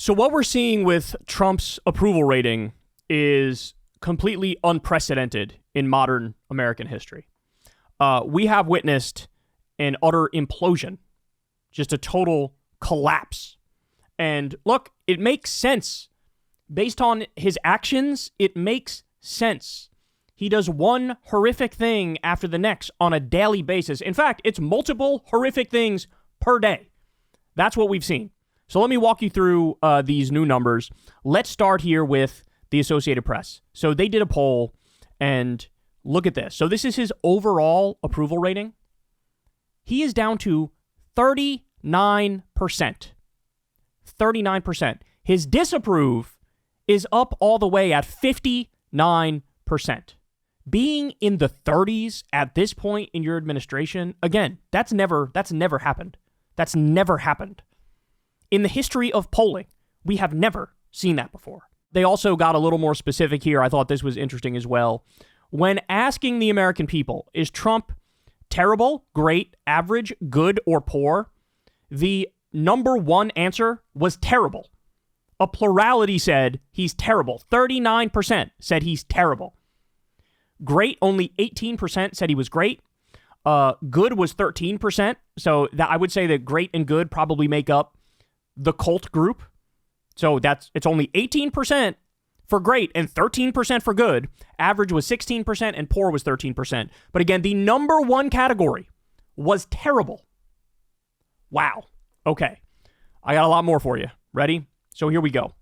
So what we're seeing with Trump's approval rating is completely unprecedented in modern American history. We have witnessed an utter implosion, just a total collapse. And look, it makes sense. Based on his actions, it makes sense. He does one horrific thing after the next on a daily basis. In fact, it's multiple horrific things per day. That's what we've seen. So let me walk you through these new numbers. Let's start here with the Associated Press. So they did a poll, and look at this. So this is his overall approval rating. He is down to 39%. 39%. His disapprove is up all the way at 59%. Being in the 30s at this point in your administration, again, that's never happened. That's never happened. In the history of polling, we have never seen that before. They also got a little more specific here. I thought this was interesting as well. When asking the American people, is Trump terrible, great, average, good, or poor? The number one answer was terrible. A plurality said he's terrible. 39% said he's terrible. Great, only 18% said he was great. Good was 13%. So that I would say that great and good probably make up the cult group. So it's only 18% for great and 13% for good. Average was 16% and poor was 13%. But again, the number one category was terrible. Wow. Okay. I got a lot more for you. Ready? So here we go.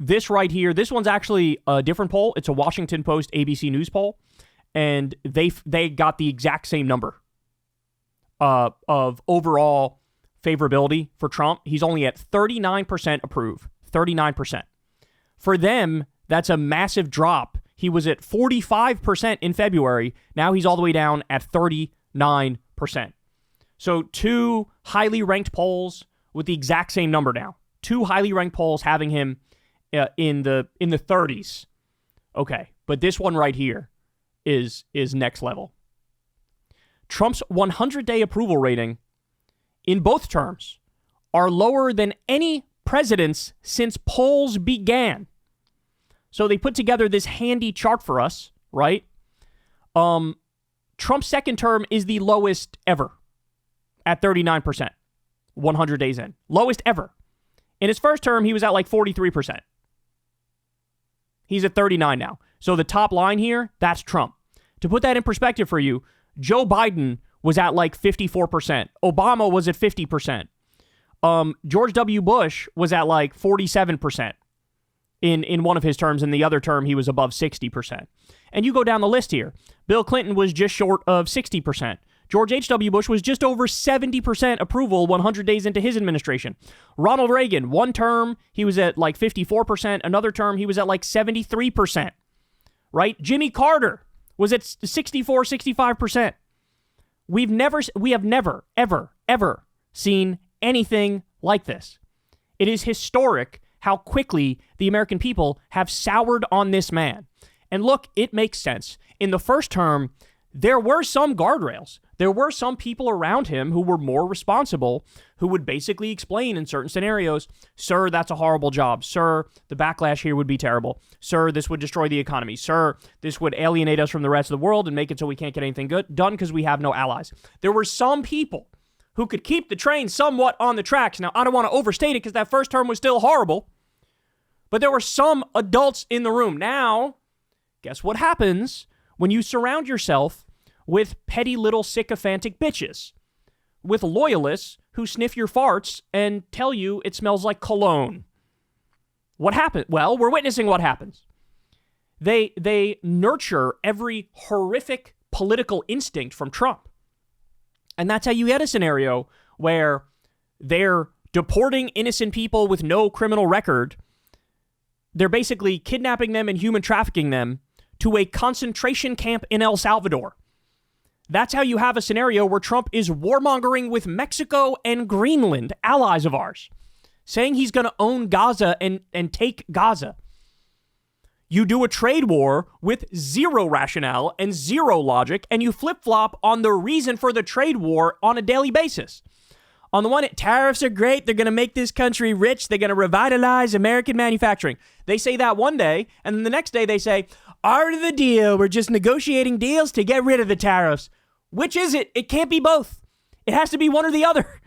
This right here, this one's actually a different poll. It's a Washington Post ABC News poll. And they got the exact same number of overall favorability for Trump. He's only at 39% approve. 39%. For them, that's a massive drop. He was at 45% in February. Now he's all the way down at 39%. So two highly ranked polls with the exact same number now. Two highly ranked polls having him in the 30s. Okay, but this one right here is next level. Trump's 100-day approval rating in both terms are lower than any president's since polls began. So they put together this handy chart for us, right? Trump's second term is the lowest ever at 39%, 100 days in. Lowest ever. In his first term, he was at like 43%. He's at 39 now. So the top line here, that's Trump. To put that in perspective for you, Joe Biden was at like 54%. Obama was at 50%. George W. Bush was at like 47% in one of his terms. In the other term, he was above 60%. And you go down the list here. Bill Clinton was just short of 60%. George H.W. Bush was just over 70% approval 100 days into his administration. Ronald Reagan, one term, he was at like 54%. Another term, he was at like 73%. Right? Jimmy Carter was at 64, 65%. We have never, ever seen anything like this. It is historic how quickly the American people have soured on this man. And look, it makes sense. In the first term, there were some guardrails. There were some people around him who were more responsible, who would basically explain in certain scenarios, sir, that's a horrible job. Sir, the backlash here would be terrible. Sir, this would destroy the economy. Sir, this would alienate us from the rest of the world and make it so we can't get anything good done because we have no allies. There were some people who could keep the train somewhat on the tracks. Now, I don't want to overstate it because that first term was still horrible, but there were some adults in the room. Now, guess what happens when you surround yourself with petty little sycophantic bitches, with loyalists who sniff your farts and tell you it smells like cologne? What happened? Well, we're witnessing what happens. They nurture every horrific political instinct from Trump. And that's how you get a scenario where they're deporting innocent people with no criminal record. They're basically kidnapping them and human trafficking them to a concentration camp in El Salvador. That's how you have a scenario where Trump is warmongering with Mexico and Greenland, allies of ours, saying he's going to own Gaza and take Gaza. You do a trade war with zero rationale and zero logic, and you flip-flop on the reason for the trade war on a daily basis. On the one hand, tariffs are great. They're going to make this country rich. They're going to revitalize American manufacturing. They say that one day, and then the next day they say, art of the deal. We're just negotiating deals to get rid of the tariffs. Which is it? It can't be both. It has to be one or the other.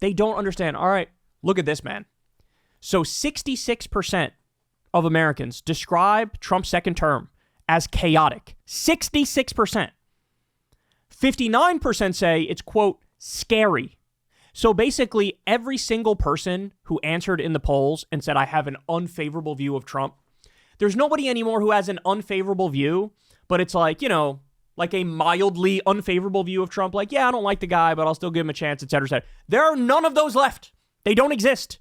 They don't understand. All right, look at this, man. So 66% of Americans describe Trump's second term as chaotic. 66%. 59% say it's, quote, scary. So basically, every single person who answered in the polls and said, I have an unfavorable view of Trump, there's nobody anymore who has an unfavorable view, but it's like, you know, like a mildly unfavorable view of Trump. Like, yeah, I don't like the guy, but I'll still give him a chance, et cetera, et cetera. There are none of those left. They don't exist.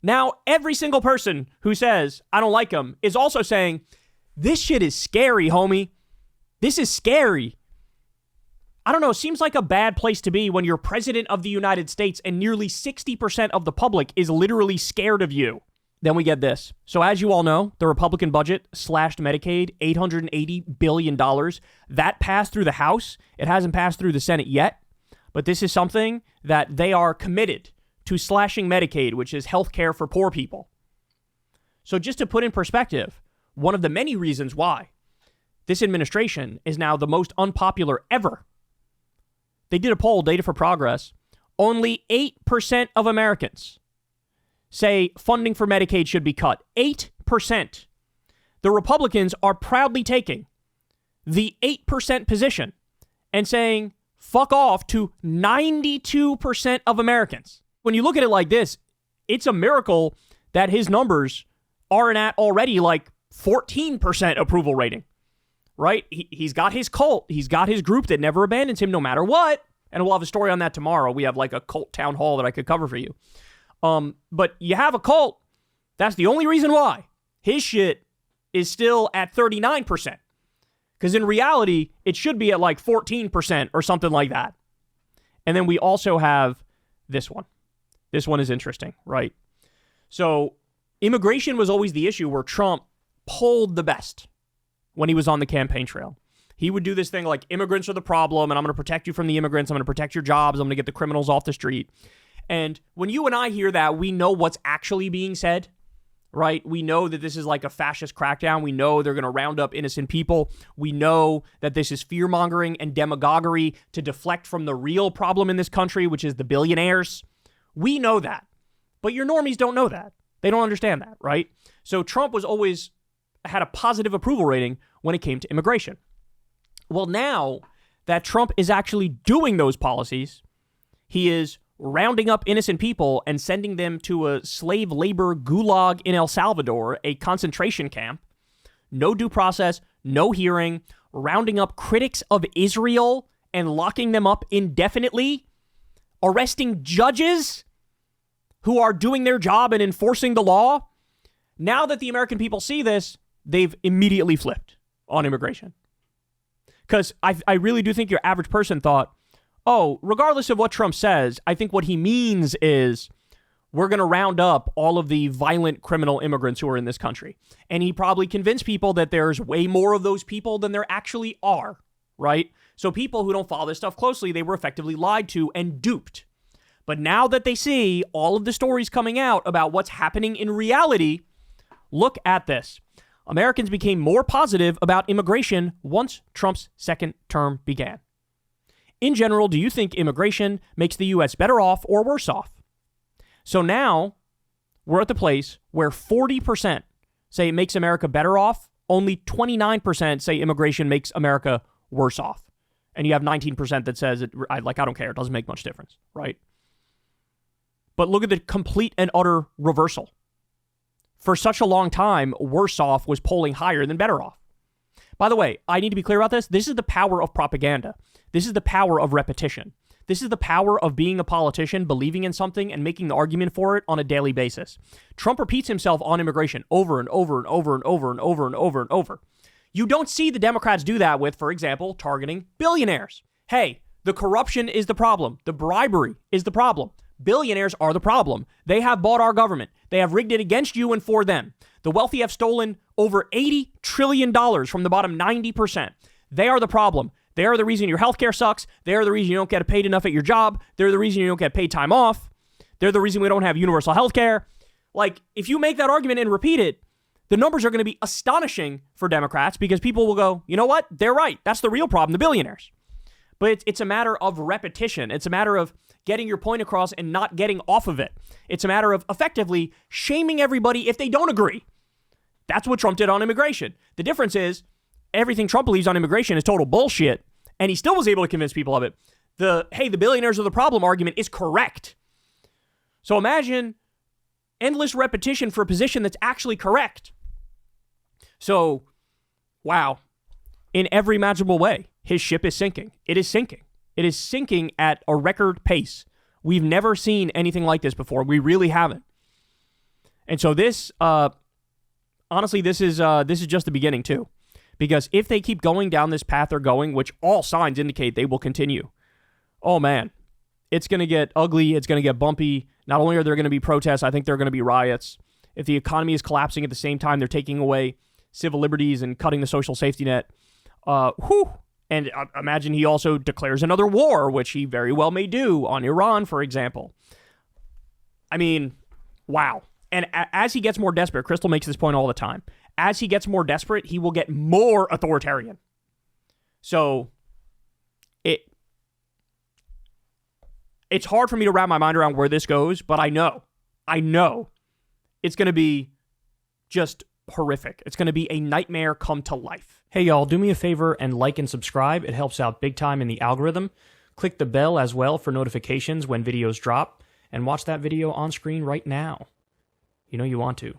Now, every single person who says, I don't like him, is also saying, this shit is scary, homie. This is scary. I don't know, it seems like a bad place to be when you're president of the United States and nearly 60% of the public is literally scared of you. Then we get this. So as you all know, the Republican budget slashed Medicaid $880 billion. That passed through the House. It hasn't passed through the Senate yet. But this is something that they are committed to slashing Medicaid, which is health care for poor people. So just to put in perspective, one of the many reasons why this administration is now the most unpopular ever. They did a poll, Data for Progress. Only 8% of Americans say funding for Medicaid should be cut. 8%. The Republicans are proudly taking the 8% position and saying, fuck off to 92% of Americans. When you look at it like this, it's a miracle that his numbers aren't at already like 14% approval rating, right? He's got his cult. He's got his group that never abandons him no matter what. And we'll have a story on that tomorrow. We have like a cult town hall that I could cover for you. But you have a cult. That's the only reason why his shit is still at 39%. Because in reality, it should be at like 14% or something like that. And then we also have this one. This one is interesting, right? So immigration was always the issue where Trump polled the best when he was on the campaign trail. He would do this thing like immigrants are the problem and I'm going to protect you from the immigrants. I'm going to protect your jobs. I'm going to get the criminals off the street. And when you and I hear that, we know what's actually being said, right? We know that this is like a fascist crackdown. We know they're going to round up innocent people. We know that this is fear-mongering and demagoguery to deflect from the real problem in this country, which is the billionaires. We know that. But your normies don't know that. They don't understand that, right? So Trump was always had a positive approval rating when it came to immigration. Well, now that Trump is actually doing those policies, he is rounding up innocent people and sending them to a slave labor gulag in El Salvador, a concentration camp. No due process, no hearing, rounding up critics of Israel and locking them up indefinitely, arresting judges who are doing their job and enforcing the law. Now that the American people see this, they've immediately flipped on immigration. Because I really do think your average person thought, oh, regardless of what Trump says, I think what he means is we're going to round up all of the violent criminal immigrants who are in this country. And he probably convinced people that there's way more of those people than there actually are, right? So people who don't follow this stuff closely, they were effectively lied to and duped. But now that they see all of the stories coming out about what's happening in reality, look at this. Americans became more positive about immigration once Trump's second term began. In general, do you think immigration makes the U.S. better off or worse off? So now we're at the place where 40% say it makes America better off. Only 29% say immigration makes America worse off. And you have 19% that says, I don't care. It doesn't make much difference, right? But look at the complete and utter reversal. For such a long time, worse off was polling higher than better off. By the way, I need to be clear about this. This is the power of propaganda. This is the power of repetition. This is the power of being a politician, believing in something, and making the argument for it on a daily basis. Trump repeats himself on immigration over and over and over and over and over and over and over. You don't see the Democrats do that with, for example, targeting billionaires. Hey, the corruption is the problem. The bribery is the problem. Billionaires are the problem. They have bought our government. They have rigged it against you and for them. The wealthy have stolen over $80 trillion from the bottom 90%. They are the problem. They are the reason your healthcare sucks. They are the reason you don't get paid enough at your job. They're the reason you don't get paid time off. They're the reason we don't have universal healthcare. Like, if you make that argument and repeat it, the numbers are going to be astonishing for Democrats because people will go, you know what? They're right. That's the real problem, the billionaires. But it's a matter of repetition. It's a matter of getting your point across and not getting off of it. It's a matter of effectively shaming everybody if they don't agree. That's what Trump did on immigration. The difference is everything Trump believes on immigration is total bullshit, and he still was able to convince people of it. The billionaires are the problem argument is correct. So imagine endless repetition for a position that's actually correct. So, wow. In every imaginable way, his ship is sinking. It is sinking. It is sinking at a record pace. We've never seen anything like this before. We really haven't. And so this, honestly, this is just the beginning too. Because if they keep going down this path they're going, which all signs indicate they will continue, oh man, it's going to get ugly. It's going to get bumpy. Not only are there going to be protests, I think there are going to be riots. If the economy is collapsing at the same time, they're taking away civil liberties and cutting the social safety net. And imagine he also declares another war, which he very well may do on Iran, for example. I mean, wow. And as he gets more desperate, Crystal makes this point all the time. As he gets more desperate, he will get more authoritarian. So it's hard for me to wrap my mind around where this goes, but I know it's going to be just horrific. It's going to be a nightmare come to life. Hey, y'all, do me a favor and like and subscribe. It helps out big time in the algorithm. Click the bell as well for notifications when videos drop, and watch that video on screen right now. You know you want to.